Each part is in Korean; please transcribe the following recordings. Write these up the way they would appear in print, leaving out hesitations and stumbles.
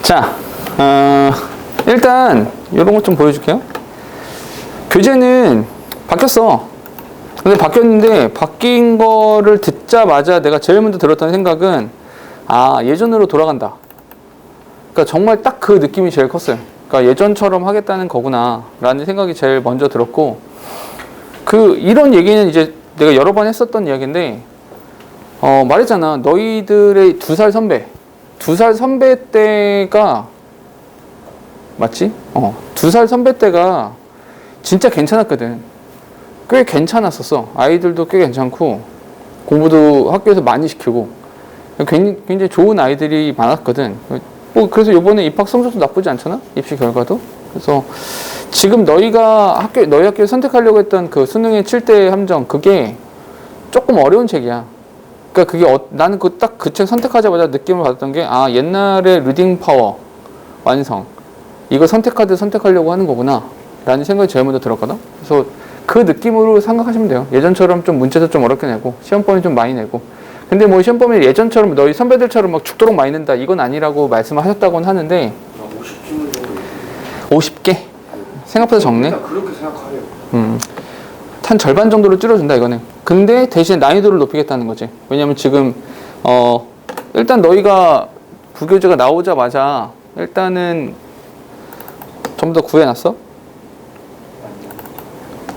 자, 일단 이런 것 좀 보여줄게요. 교재는 바뀌었어. 근데 바뀌었는데 바뀐 거를 듣자마자 내가 제일 먼저 들었던 생각은 예전으로 돌아간다. 그러니까 정말 딱 그 느낌이 제일 컸어요. 그러니까 예전처럼 하겠다는 거구나 라는 생각이 제일 먼저 들었고, 이런 얘기는 이제 내가 여러 번 했었던 이야기인데, 말했잖아. 너희들의 2살 선배. 2살 선배 때가, 맞지? 2살 선배 때가 진짜 괜찮았거든. 꽤 괜찮았었어. 아이들도 꽤 괜찮고, 공부도 학교에서 많이 시키고, 굉장히 좋은 아이들이 많았거든. 그래서 요번에 입학 성적도 나쁘지 않잖아? 입시 결과도. 그래서 지금 너희 학교에 선택하려고 했던 그 수능의 7대 함정, 그게 조금 어려운 책이야. 그러니까 나는 딱 그 책 선택하자마자 느낌을 받았던 게, 옛날에 리딩 파워 완성, 이거 선택하려고 하는 거구나 라는 생각이 제일 먼저 들었거든. 그래서 그 느낌으로 생각하시면 돼요. 예전처럼 좀 문제도 좀 어렵게 내고 시험범위 좀 많이 내고. 근데 뭐 시험범위 예전처럼 너희 선배들처럼 막 죽도록 많이 낸다 이건 아니라고 말씀하셨다고는 하는데, 50개 정도. 50개? 생각보다 적네. 그렇게 생각하래요. 한 절반 정도로 줄여준다 이거는. 근데 대신 난이도를 높이겠다는 거지. 왜냐면 지금 일단 너희가 부교재가 나오자마자 일단은 전부 다 구해놨어?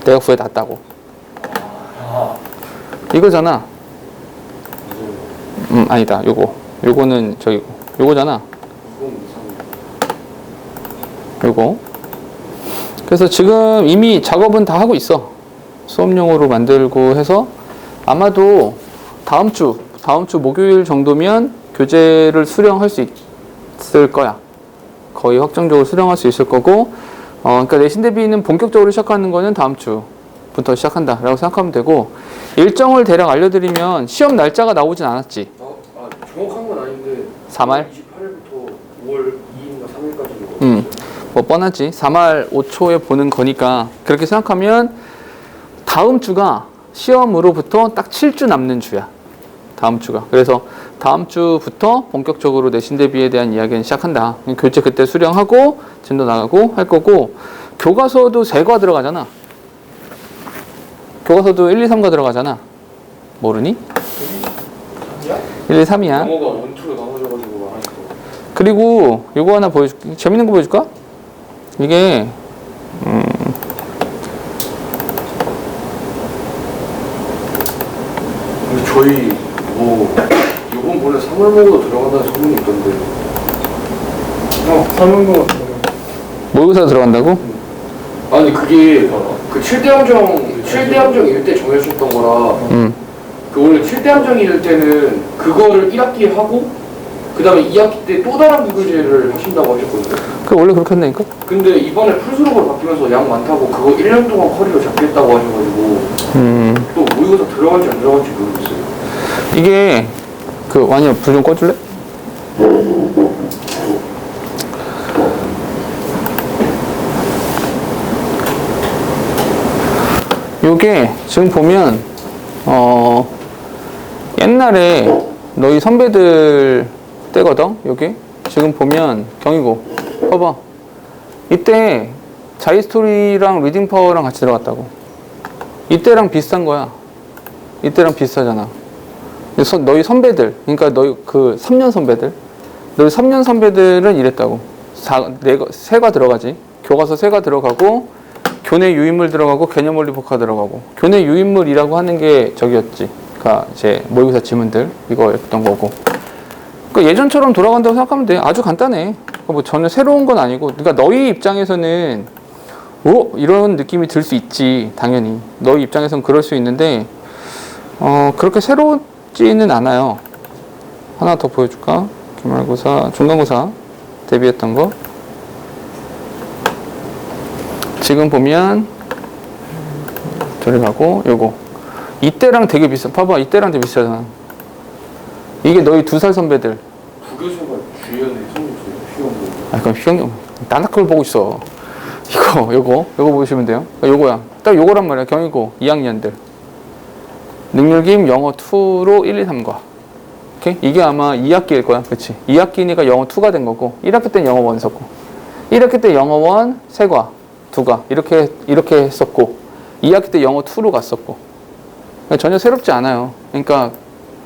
내가 구해놨다고. 이거잖아. 아니다. 요거는 저기고. 요거잖아. 요거. 그래서 지금 이미 작업은 다 하고 있어. 수업용으로 만들고 해서 아마도 다음 주 목요일 정도면 교재를 수령할 수 있을 거야. 거의 확정적으로 수령할 수 있을 거고, 그러니까 내신 대비는 본격적으로 시작하는 거는 다음 주부터 시작한다라고 생각하면 되고, 일정을 대략 알려드리면 시험 날짜가 나오진 않았지. 정확한 건 아닌데 3월? 28일부터 5월 2일인가 3일까지. 뭐 뻔하지. 3월 5초에 보는 거니까 그렇게 생각하면 다음 주가 시험으로부터 딱 7주 남는 주야. 다음 주가. 그래서 다음 주부터 본격적으로 내신 대비에 대한 이야기는 시작한다. 교재 그때 수령하고 진도 나가고 할 거고, 교과서도 3과 들어가잖아. 교과서도 1, 2, 3과 들어가잖아. 모르니? 1, 2, 3이야. 영어가 원투로 나눠져가지고 많으니까. 그리고 요거 하나 보여줄게. 재밌는 거 보여줄까? 이게 근데 저희 요번 번에 3월모도 들어간다는 소문이 있던데. 3월모 모의고사 들어간다고? 아니 그게 그 7대 함정일 때 정해줬던 거라. 그 원래 7대 함정일 때는 그거를 1학기에 하고 그 다음에 2학기 때 또 다른 부교재를 하신다고 하셨거든요. 그 원래 그렇게 한다니까? 근데 이번에 풀수록으로 바뀌면서 양 많다고 그거 1년 동안 커리어 잡겠다고 하셔가지고 또 모의고사 들어갈지 안 들어갈지 모르겠어요. 이게 완이야, 불 좀 꺼줄래? 요게 지금 보면 옛날에 너희 선배들 때거든. 요게 지금 보면 경희고 봐봐. 이때 자이스토리랑 리딩 파워랑 같이 들어갔다고. 이때랑 비슷한 거야. 이때랑 비슷하잖아. 그래서 너희 선배들, 그러니까 너희 3년 선배들, 너희 3년 선배들은 이랬다고. 3가 들어가지. 교과서 3가 들어가고, 교내 유인물 들어가고, 개념 원리 복화 들어가고. 교내 유인물이라고 하는 게 저기였지. 그러니까 이제 모의고사 지문들 이거였던 거고. 그러니까 예전처럼 돌아간다고 생각하면 돼. 아주 간단해. 뭐 전혀 새로운 건 아니고. 그러니까 너희 입장에서는 이런 느낌이 들 수 있지. 당연히 너희 입장에서는 그럴 수 있는데 그렇게 새롭지는 않아요. 하나 더 보여줄까? 기말고사, 중간고사 대비했던 거. 지금 보면 저리 가고 요거 이때랑 되게 비슷. 봐봐, 이때랑 되게 비슷하잖아. 이게 너희 2살 선배들. 부교수가 주연의 성적이에요. 그럼 휘영 나나 그걸 보고 있어. 요거 보시면 돼요. 요거야. 딱 요거란 말이야. 경희고 2학년들. 능률기임 영어 2로 1, 2, 3과. 오케이? 이게 아마 2학기일 거야. 그치? 2학기니까 영어 2가 된 거고, 1학기 때는 영어 1 썼고, 1학기 때 영어 1, 3과, 2가. 이렇게 했었고, 2학기 때 영어 2로 갔었고. 그러니까 전혀 새롭지 않아요. 그러니까,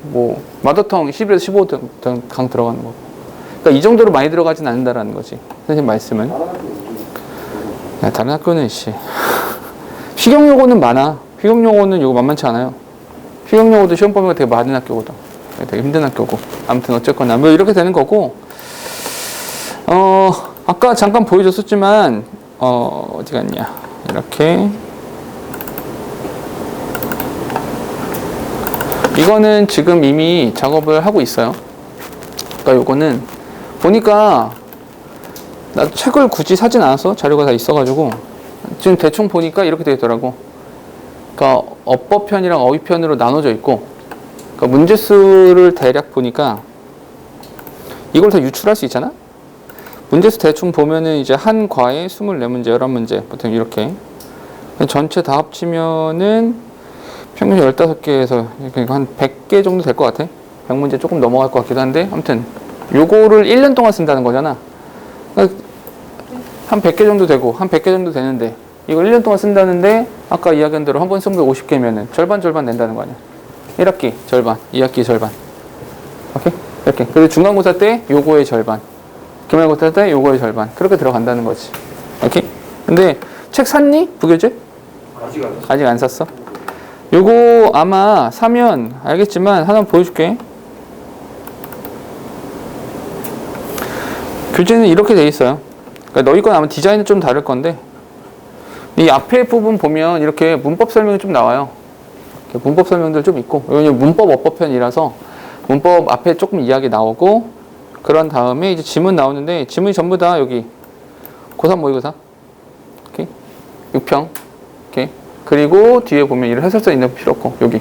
뭐, 마더텅 11에서 15 강 들어가는 거고. 그러니까 이 정도로 많이 들어가진 않는다라는 거지. 선생님 말씀은. 야, 다른 학교는, 휘경 요거는 많아. 휘경 요거는 요거 만만치 않아요. 휘경 요거도 시험 범위가 되게 많은 학교거든. 되게 힘든 학교고. 아무튼 어쨌거나 뭐 이렇게 되는 거고. 아까 잠깐 보여줬었지만 어디 갔냐. 이렇게 이거는 지금 이미 작업을 하고 있어요. 그러니까 요거는 보니까 나도 책을 굳이 사진 않았어. 자료가 다 있어가지고 지금 대충 보니까 이렇게 되어 있더라고. 그러니까 어법편이랑 어휘편으로 나눠져 있고, 그러니까 문제수를 대략 보니까 이걸 다 유출할 수 있잖아? 문제수 대충 보면은 이제 한 과에 24문제, 11문제, 보통 이렇게. 전체 다 합치면은 평균 15개에서 한 100개 정도 될 것 같아. 100문제 조금 넘어갈 것 같기도 한데, 아무튼 요거를 1년 동안 쓴다는 거잖아. 그러니까 한 100개 정도 되고, 한 100개 정도 되는데, 이걸 1년 동안 쓴다는데, 아까 이야기한 대로 한 번 쓴 게 50개면은 절반 낸다는 거 아니야. 1학기 절반, 2학기 절반. 오케이? 이렇게. 그리고 중간고사 때 요거의 절반. 기말고사 때 요거의 절반. 그렇게 들어간다는 거지. 오케이? 근데 책 샀니? 부교재? 아직 안 샀어? 요거 아마 사면 알겠지만 하나 보여줄게. 교재는 이렇게 돼 있어요. 그러니까 너희 건 아마 디자인은 좀 다를 건데, 이 앞에 부분 보면 이렇게 문법 설명이 좀 나와요. 문법 설명들 좀 있고, 이건 문법 어법편이라서 문법 앞에 조금 이야기 나오고, 그런 다음에 이제 지문 나오는데, 지문이 전부 다 여기 고3 모의고사, 오케이? 6평, 오케이? 그리고 뒤에 보면 이런 해설서 있는 거 필요 없고, 여기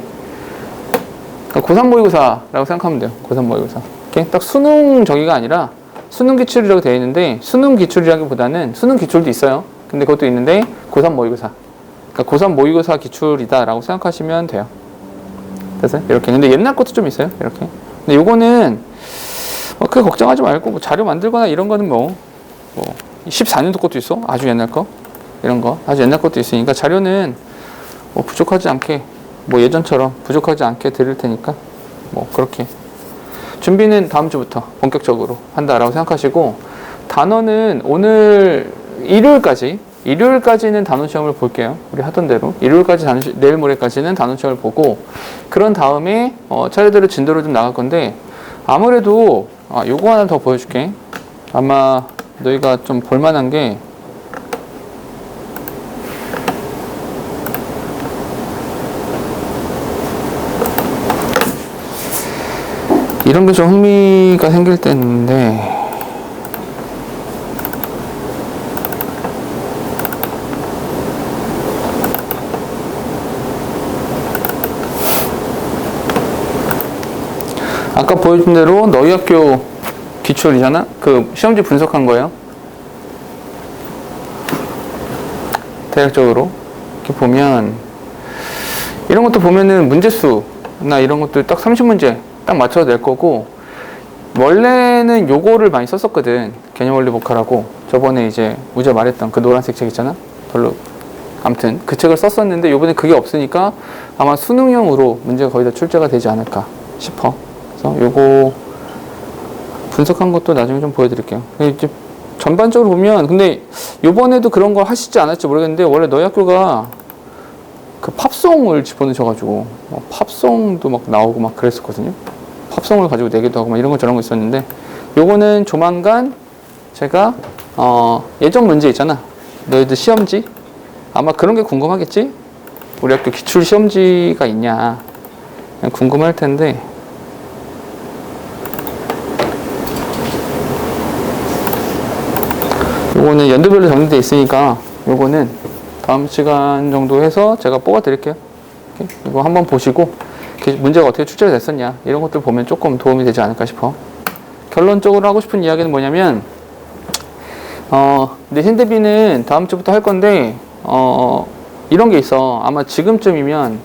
고3 모의고사라고 생각하면 돼요. 고3 모의고사. 오케이? 딱 수능 저기가 아니라 수능 기출이라고 되어 있는데, 수능 기출이라기보다는 수능 기출도 있어요. 근데 그것도 있는데 고3 모의고사. 그러니까 고3 모의고사 기출이다라고 생각하시면 돼요. 됐어요? 이렇게. 근데 옛날 것도 좀 있어요. 이렇게. 근데 요거는 크게 걱정하지 말고 뭐 자료 만들거나 이런 거는 뭐 14년도 것도 있어. 아주 옛날 거. 이런 거. 아주 옛날 것도 있으니까 자료는 뭐 부족하지 않게, 뭐 예전처럼 부족하지 않게 드릴 테니까 뭐 그렇게. 준비는 다음 주부터 본격적으로 한다라고 생각하시고, 단어는 오늘 일요일까지는 단원 시험을 볼게요. 우리 하던 대로. 일요일까지 내일 모레까지는 단원 시험을 보고, 그런 다음에 차례대로 진도를 좀 나갈 건데, 아무래도 요거 하나 더 보여줄게. 아마 너희가 좀 볼만한 게, 이런 게 좀 흥미가 생길 때인데, 아까 보여준 대로 너희 학교 기출이잖아? 그 시험지 분석한 거예요. 대략적으로. 이렇게 보면, 이런 것도 보면은 문제수나 이런 것도 딱 30문제 딱 맞춰서 낼 거고, 원래는 요거를 많이 썼었거든. 개념원리 복화라고. 저번에 이제 우재 말했던 그 노란색 책 있잖아? 별로. 아무튼 그 책을 썼었는데, 요번에 그게 없으니까 아마 수능형으로 문제가 거의 다 출제가 되지 않을까 싶어. 요거 분석한 것도 나중에 좀 보여드릴게요. 이제 전반적으로 보면, 근데 요번에도 그런 거 하시지 않았지 모르겠는데, 원래 너희 학교가 그 팝송을 집어넣으셔가지고 팝송도 막 나오고 막 그랬었거든요. 팝송을 가지고 내기도 하고 막 이런 거 저런 거 있었는데, 요거는 조만간 제가 예전 문제 있잖아. 너희들 시험지 아마 그런 게 궁금하겠지? 우리 학교 기출 시험지가 있냐 궁금할 텐데, 요거는 연도별로 정리되어 있으니까 요거는 다음 시간 정도 해서 제가 뽑아 드릴게요. 이거 한번 보시고 문제가 어떻게 출제가 됐었냐 이런 것들 보면 조금 도움이 되지 않을까 싶어. 결론적으로 하고 싶은 이야기는 뭐냐면, 내신 대비는 다음 주부터 할 건데, 이런 게 있어. 아마 지금쯤이면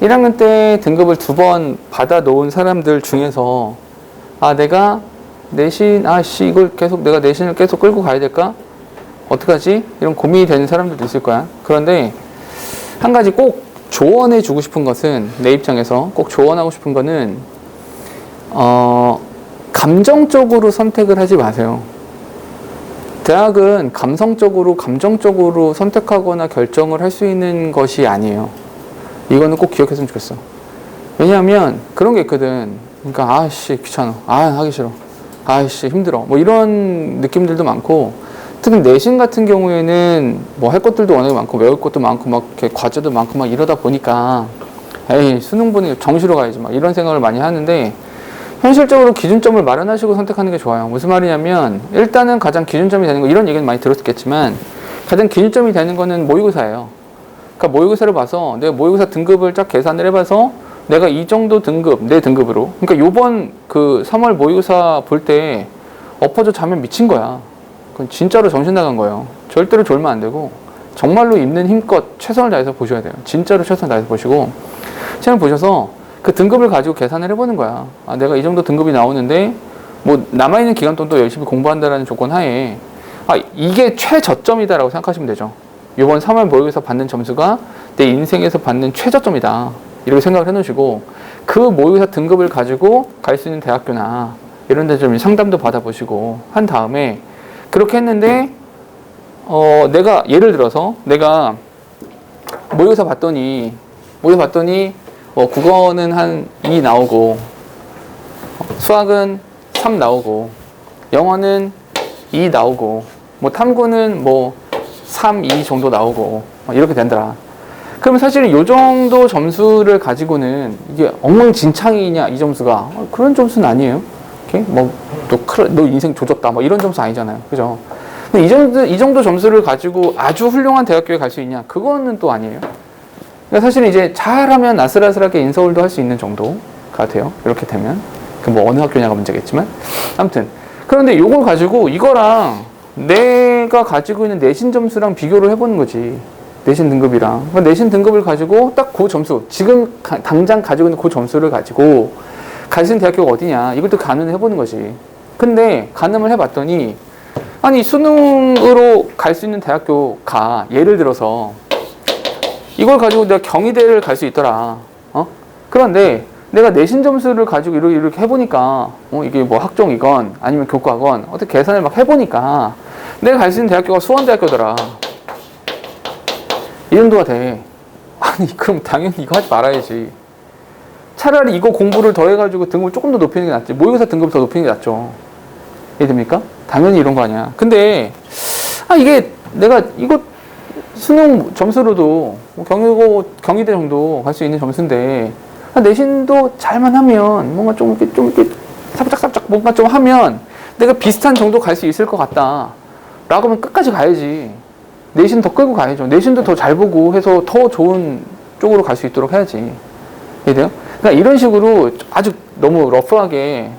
1학년 때 등급을 2번 받아 놓은 사람들 중에서 아, 내가 내신, 이걸 계속, 내가 내신을 계속 끌고 가야 될까? 어떡하지? 이런 고민이 되는 사람들도 있을 거야. 그런데 한 가지 꼭 조언해 주고 싶은 것은, 내 입장에서 꼭 조언하고 싶은 거는, 감정적으로 선택을 하지 마세요. 대학은 감정적으로 선택하거나 결정을 할 수 있는 것이 아니에요. 이거는 꼭 기억했으면 좋겠어. 왜냐하면 그런 게 있거든. 그러니까 귀찮아. 하기 싫어. 힘들어. 뭐 이런 느낌들도 많고, 특히 내신 같은 경우에는 뭐 할 것들도 워낙에 많고 외울 것도 많고 막 이렇게 과제도 많고 막 이러다 보니까 수능 보니 정시로 가야지 막 이런 생각을 많이 하는데, 현실적으로 기준점을 마련하시고 선택하는 게 좋아요. 무슨 말이냐면, 일단은 가장 기준점이 되는 거, 이런 얘기는 많이 들었겠지만 가장 기준점이 되는 거는 모의고사예요. 그러니까 모의고사를 봐서 내가 모의고사 등급을 쫙 계산을 해봐서 내가 이 정도 등급, 내 등급으로, 그러니까 요번 그 3월 모의고사 볼 때 엎어져 자면 미친 거야. 그건 진짜로 정신 나간 거예요. 절대로 졸면 안 되고 정말로 있는 힘껏 최선을 다해서 보셔야 돼요. 진짜로 최선을 다해서 보시고, 시험을 보셔서 그 등급을 가지고 계산을 해보는 거야. 내가 이 정도 등급이 나오는데 뭐 남아있는 기간 동안 또 열심히 공부한다라는 조건 하에 이게 최저점이다라고 생각하시면 되죠. 이번 3월 모의고사 받는 점수가 내 인생에서 받는 최저점이다, 이렇게 생각을 해놓으시고, 그 모의고사 등급을 가지고 갈 수 있는 대학교나 이런 데 좀 상담도 받아보시고 한 다음에, 그렇게 했는데 내가 예를 들어서 내가 모의고사 봤더니 국어는 한 2 나오고, 수학은 3 나오고, 영어는 2 나오고, 뭐 탐구는 뭐 3, 2 정도 나오고, 이렇게 된다. 그러면 사실은 요 정도 점수를 가지고는 이게 엉망진창이냐, 이 점수가? 그런 점수는 아니에요. 이렇게 뭐 너 인생 조졌다, 뭐 이런 점수 아니잖아요. 그죠? 근데 이 정도 점수를 가지고 아주 훌륭한 대학교에 갈 수 있냐? 그거는 또 아니에요. 그러니까 사실은 이제 잘하면 아슬아슬하게 인서울도 할 수 있는 정도가 돼요. 이렇게 되면. 그 뭐 어느 학교냐가 문제겠지만. 아무튼. 그런데 요걸 가지고 이거랑 내가 가지고 있는 내신 점수랑 비교를 해보는 거지. 내신 등급이랑. 그러니까 내신 등급을 가지고 딱 그 점수, 지금 당장 가지고 있는 그 점수를 가지고 갈 수 있는 대학교가 어디냐, 이걸 또 가늠을 해보는 거지. 근데 가늠을 해봤더니, 수능으로 갈 수 있는 대학교가, 예를 들어서 이걸 가지고 내가 경희대를 갈 수 있더라. 그런데 내가 내신 점수를 가지고 이렇게 해보니까, 이게 뭐 학종이건 아니면 교과건 어떻게 계산을 막 해보니까 내가 갈 수 있는 대학교가 수원대학교더라. 이 정도가 돼. 그럼 당연히 이거 하지 말아야지. 차라리 이거 공부를 더 해가지고 등급을 조금 더 높이는 게 낫지. 모의고사 등급 더 높이는 게 낫죠. 이해됩니까? 당연히 이런 거 아니야. 근데 이게 내가 이거 수능 점수로도 경희대 정도 갈 수 있는 점수인데, 내신도 잘만 하면 뭔가 좀 이렇게 살짝살짝 뭔가 좀 하면 내가 비슷한 정도 갈 수 있을 것 같다 라고 하면 끝까지 가야지. 내신 더 끌고 가야죠. 내신도 더 잘 보고 해서 더 좋은 쪽으로 갈 수 있도록 해야지. 이해돼요? 그러니까 이런 식으로 아주 너무 러프하게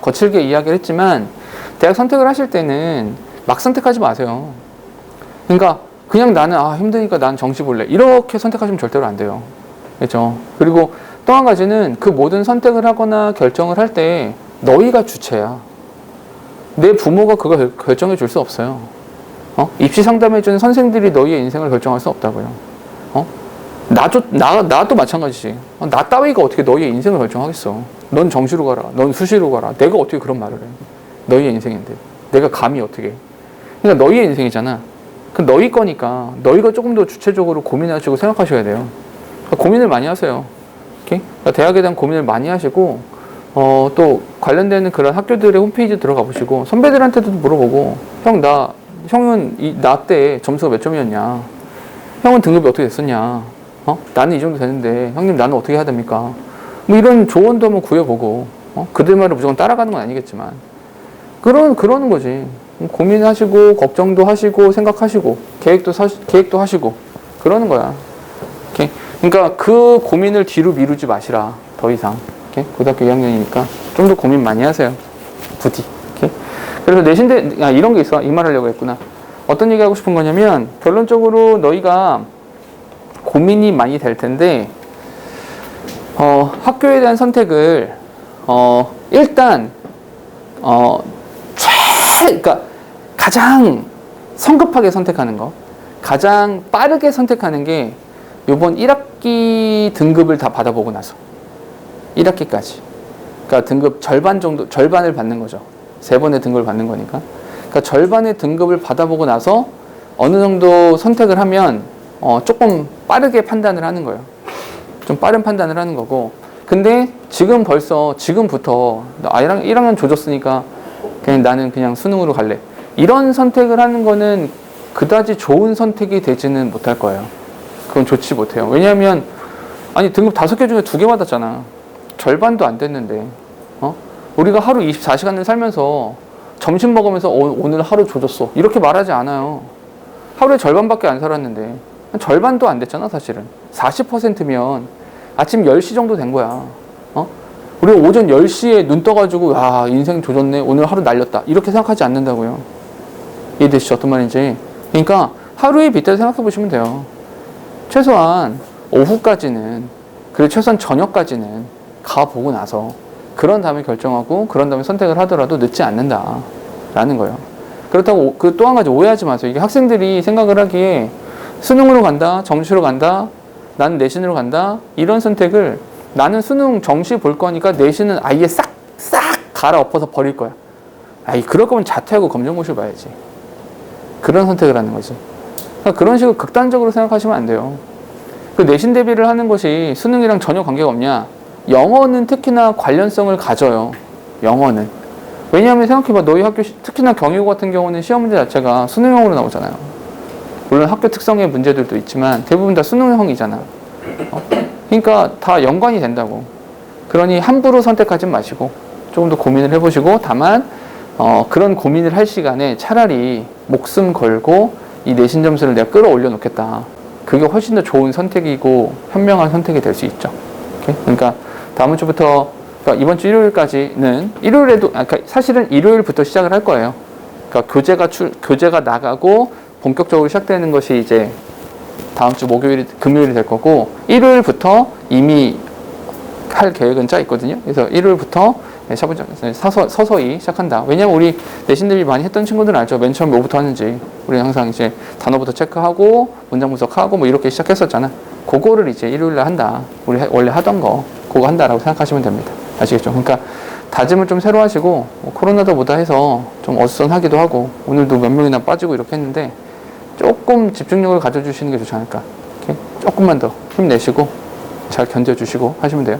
거칠게 이야기를 했지만, 대학 선택을 하실 때는 막 선택하지 마세요. 그러니까 그냥 나는 힘드니까 난 정시 볼래, 이렇게 선택하시면 절대로 안 돼요. 그렇죠? 그리고 또 한 가지는, 그 모든 선택을 하거나 결정을 할 때 너희가 주체야. 내 부모가 그거 결정해 줄 수 없어요. 입시 상담해 주는 선생들이 너희의 인생을 결정할 수 없다고요. 나도 마찬가지지. 나 따위가 어떻게 너희의 인생을 결정하겠어. 넌 정시로 가라, 넌 수시로 가라. 내가 어떻게 그런 말을 해. 너희의 인생인데 내가 감히 어떻게. 그러니까 너희의 인생이잖아. 그 너희 거니까 너희가 조금 더 주체적으로 고민하시고 생각하셔야 돼요. 그러니까 고민을 많이 하세요. 그러니까 대학에 대한 고민을 많이 하시고, 또 관련되는 그런 학교들의 홈페이지 들어가 보시고, 선배들한테도 물어보고, 형은 나 때 점수가 몇 점이었냐, 형은 등급이 어떻게 됐었냐, 나는 이 정도 되는데 형님 나는 어떻게 해야 됩니까, 뭐 이런 조언도 한번 구해보고, 그들 말을 무조건 따라가는 건 아니겠지만 그러는 거지. 고민하시고 걱정도 하시고 생각하시고 계획도 하시고 그러는 거야. 오케이? 그러니까 그 고민을 뒤로 미루지 마시라. 더 이상. 오케이? 고등학교 2학년이니까 좀 더 고민 많이 하세요. 부디. 오케이? 그래서 내신대 이런 게 있어. 이 말 하려고 했구나. 어떤 얘기 하고 싶은 거냐면, 결론적으로 너희가 고민이 많이 될 텐데, 학교에 대한 선택을 일단 그러니까 가장 성급하게 선택하는 거, 가장 빠르게 선택하는 게 요번 1학기 등급을 다 받아보고 나서 1학기까지. 그러니까 등급 절반 정도, 절반을 받는 거죠. 3번의 등급을 받는 거니까. 그러니까 절반의 등급을 받아보고 나서 어느 정도 선택을 하면 조금 빠르게 판단을 하는 거예요. 좀 빠른 판단을 하는 거고. 근데 지금부터 1학년 조졌으니까 그냥 나는 그냥 수능으로 갈래. 이런 선택을 하는 거는 그다지 좋은 선택이 되지는 못할 거예요. 그건 좋지 못해요. 왜냐하면 아니 등급 5개 중에 2개 받았잖아. 절반도 안 됐는데 우리가 하루 24시간을 살면서 점심 먹으면서 오늘 하루 조졌어 이렇게 말하지 않아요. 하루에 절반밖에 안 살았는데 절반도 안 됐잖아. 사실은 40%면 아침 10시 정도 된 거야. 우리가 오전 10시에 눈 떠가지고 인생 조졌네 오늘 하루 날렸다 이렇게 생각하지 않는다고요. 이해되시죠? 어떤 말인지. 그러니까 하루에 빗대서 생각해 보시면 돼요. 최소한 오후까지는, 그리고 최소한 저녁까지는 가보고 나서 그런 다음에 결정하고 그런 다음에 선택을 하더라도 늦지 않는다라는 거예요. 그렇다고 그 또 한 가지 오해하지 마세요. 이게 학생들이 생각을 하기에 수능으로 간다, 정시로 간다, 나는 내신으로 간다 이런 선택을 나는 수능 정시 볼 거니까 내신은 아예 싹 갈아엎어서 버릴 거야. 그럴 거면 자퇴하고 검정고시를 봐야지. 그런 선택을 하는 거지. 그러니까 그런 식으로 극단적으로 생각하시면 안 돼요. 그 내신 대비를 하는 것이 수능이랑 전혀 관계가 없냐? 영어는 특히나 관련성을 가져요. 영어는. 왜냐하면 생각해봐. 너희 학교 특히나 경희고 같은 경우는 시험 문제 자체가 수능형으로 나오잖아요. 물론 학교 특성의 문제들도 있지만 대부분 다 수능형이잖아. 그러니까 다 연관이 된다고. 그러니 함부로 선택하지 마시고 조금 더 고민을 해보시고, 다만 그런 고민을 할 시간에 차라리 목숨 걸고 이 내신 점수를 내가 끌어올려 놓겠다. 그게 훨씬 더 좋은 선택이고 현명한 선택이 될 수 있죠. 오케이? 그러니까 다음 주부터, 그러니까 이번 주 일요일까지는, 일요일에도, 사실은 일요일부터 시작을 할 거예요. 그러니까 교재가 나가고 본격적으로 시작되는 것이 이제 다음 주 금요일이 될 거고, 일요일부터 이미 할 계획은 짜 있거든요. 그래서 일요일부터 서서히 시작한다. 왜냐면 우리 내신 대비 많이 했던 친구들은 알죠. 맨 처음 뭐부터 하는지. 우리 항상 이제 단어부터 체크하고 문장 분석하고 뭐 이렇게 시작했었잖아. 그거를 이제 일요일날 한다. 우리 원래 하던 거 그거 한다라고 생각하시면 됩니다. 아시겠죠? 그러니까 다짐을 좀 새로 하시고, 뭐 코로나도 뭐다 해서 좀 어수선하기도 하고 오늘도 몇 명이나 빠지고 이렇게 했는데 조금 집중력을 가져주시는 게 좋지 않을까. 이렇게 조금만 더 힘내시고 잘 견뎌주시고 하시면 돼요.